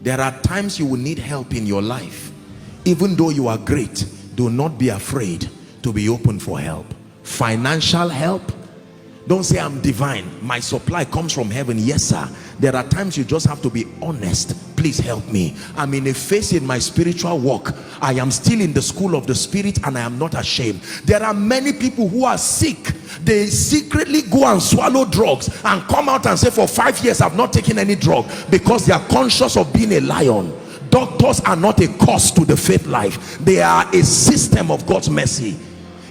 There are times you will need help in your life. Even though you are great, do not be afraid to be open for help. Financial help. Don't say I'm divine, my supply comes from heaven. Yes sir, there are times you just have to be honest. Please help me. I'm in a phase in my spiritual walk. I am still in the school of the spirit and I am not ashamed. There are many people who are sick. They secretly go and swallow drugs and come out and say, for 5 years I've not taken any drug, because they are conscious of being a lion. Doctors are not a cost to the faith life. They are a system of God's mercy.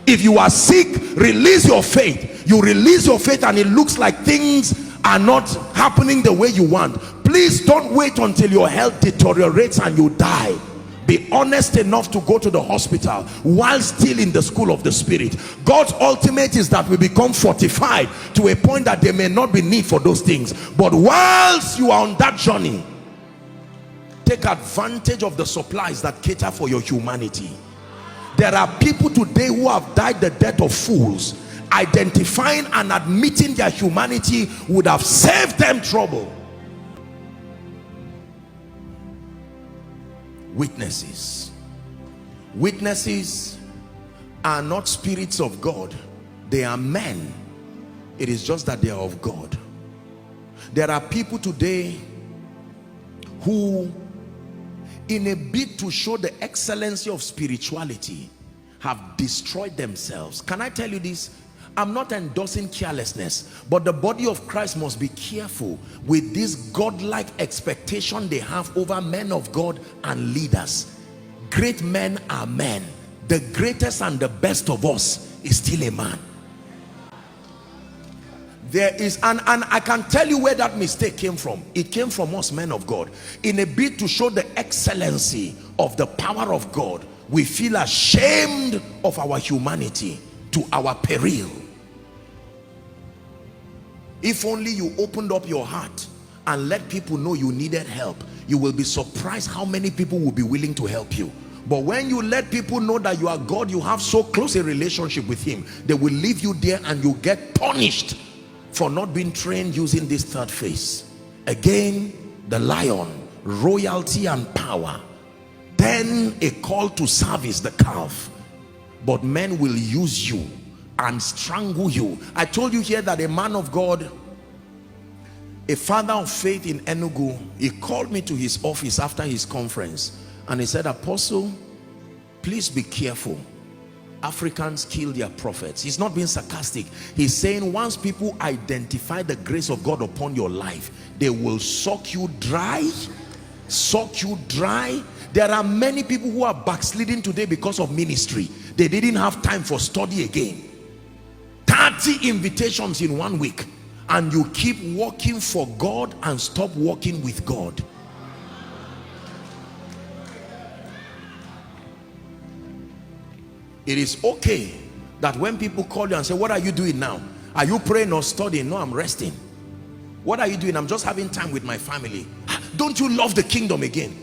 If you are sick, release your faith. You release your faith and it looks like things are not happening the way you want. Please don't wait until your health deteriorates and you die. Be honest enough to go to the hospital while still in the school of the spirit. God's ultimate is that we become fortified to a point that there may not be need for those things. But whilst you are on that journey, take advantage of the supplies that cater for your humanity. There are people today who have died the death of fools. Identifying and admitting their humanity would have saved them trouble. Witnesses. Witnesses are not spirits of God. They are men. It is just that they are of God. There are people today who, in a bid to show the excellency of spirituality, have destroyed themselves. Can I tell you this? I'm not endorsing carelessness, but the body of Christ must be careful with this godlike expectation they have over men of God and leaders. Great men are men. The greatest and the best of us is still a man. There is, and I can tell you where that mistake came from. It came from us men of God. In a bid to show the excellency of the power of God, we feel ashamed of our humanity to our peril. If only you opened up your heart and let people know you needed help, you will be surprised how many people will be willing to help you. But when you let people know that you are God, you have so close a relationship with him, they will leave you there and you get punished for not being trained using this third phase. Again, the lion, royalty and power. Then a call to service, the calf. But men will use you and strangle you. I told you here that a man of God, a father of faith in Enugu, he called me to his office after his conference and he said, Apostle, please be careful. Africans kill their prophets. He's not being sarcastic. He's saying once people identify the grace of God upon your life, they will suck you dry. Suck you dry. There are many people who are backsliding today because of ministry. They didn't have time for study again. 30 invitations in 1 week, and you keep working for God and stop working with God. It is okay that when people call you and say, what are you doing now? Are you praying or studying? No, I'm resting. What are you doing? I'm just having time with my family. Don't you love the kingdom again?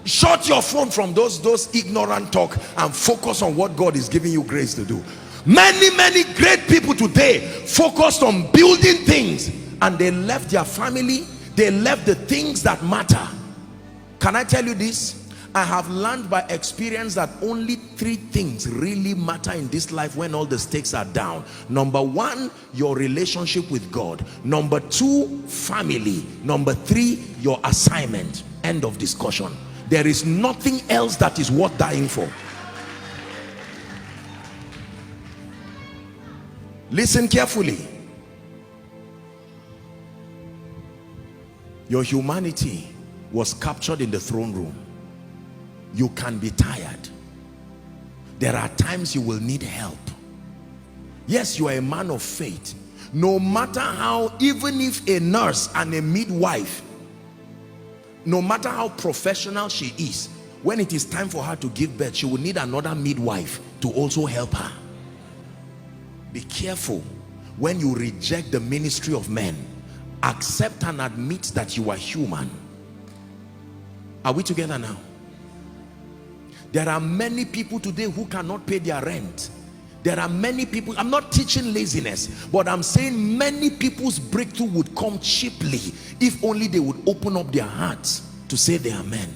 Shut your phone from those ignorant talk and focus on what God is giving you grace to do. Many great people today focused on building things and they left their family. They left the things that matter. Can I tell you this? I have learned by experience that only 3 things really matter in this life when all the stakes are down. Number 1, your relationship with God. Number 2, family. Number 3, your assignment. End of discussion. There is nothing else that is worth dying for. Listen carefully. Your humanity was captured in the throne room. You can be tired. There are times you will need help. Yes, you are a man of faith. No matter how, even if a nurse and a midwife, no matter how professional she is, when it is time for her to give birth, she will need another midwife to also help her. Be careful when you reject the ministry of men. Accept and admit that you are human. Are we together now? There are many people today who cannot pay their rent. There are many people, I'm not teaching laziness, but I'm saying many people's breakthrough would come cheaply if only they would open up their hearts to say they are men.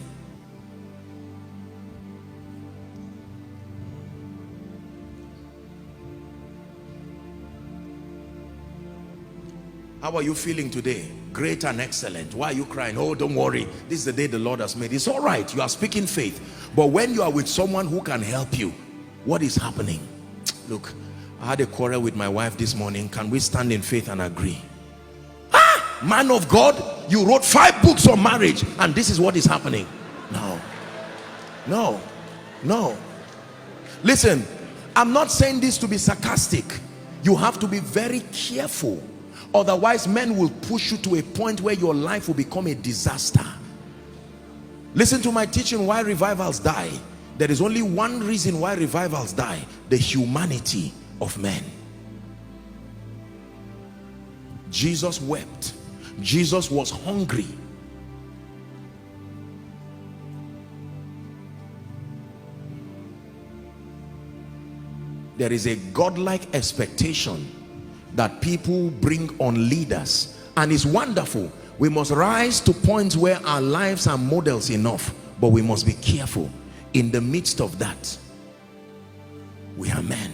How are you feeling today? Great and excellent. Why are you crying? Oh, don't worry. This is the day the Lord has made. It's all right. You are speaking faith. But when you are with someone who can help you, what is happening? Look, I had a quarrel with my wife this morning. Can we stand in faith and agree? Ah, man of God, you wrote 5 books on marriage and this is what is happening. No, no, no. Listen, I'm not saying this to be sarcastic. You have to be very careful. Otherwise, men will push you to a point where your life will become a disaster. Listen to my teaching, why revivals die. There is only one reason why revivals die: the humanity of men. Jesus wept. Jesus was hungry. There is a godlike expectation that people bring on leaders, and it's wonderful. We must rise to points where our lives are models enough, but we must be careful. In the midst of that, we are men.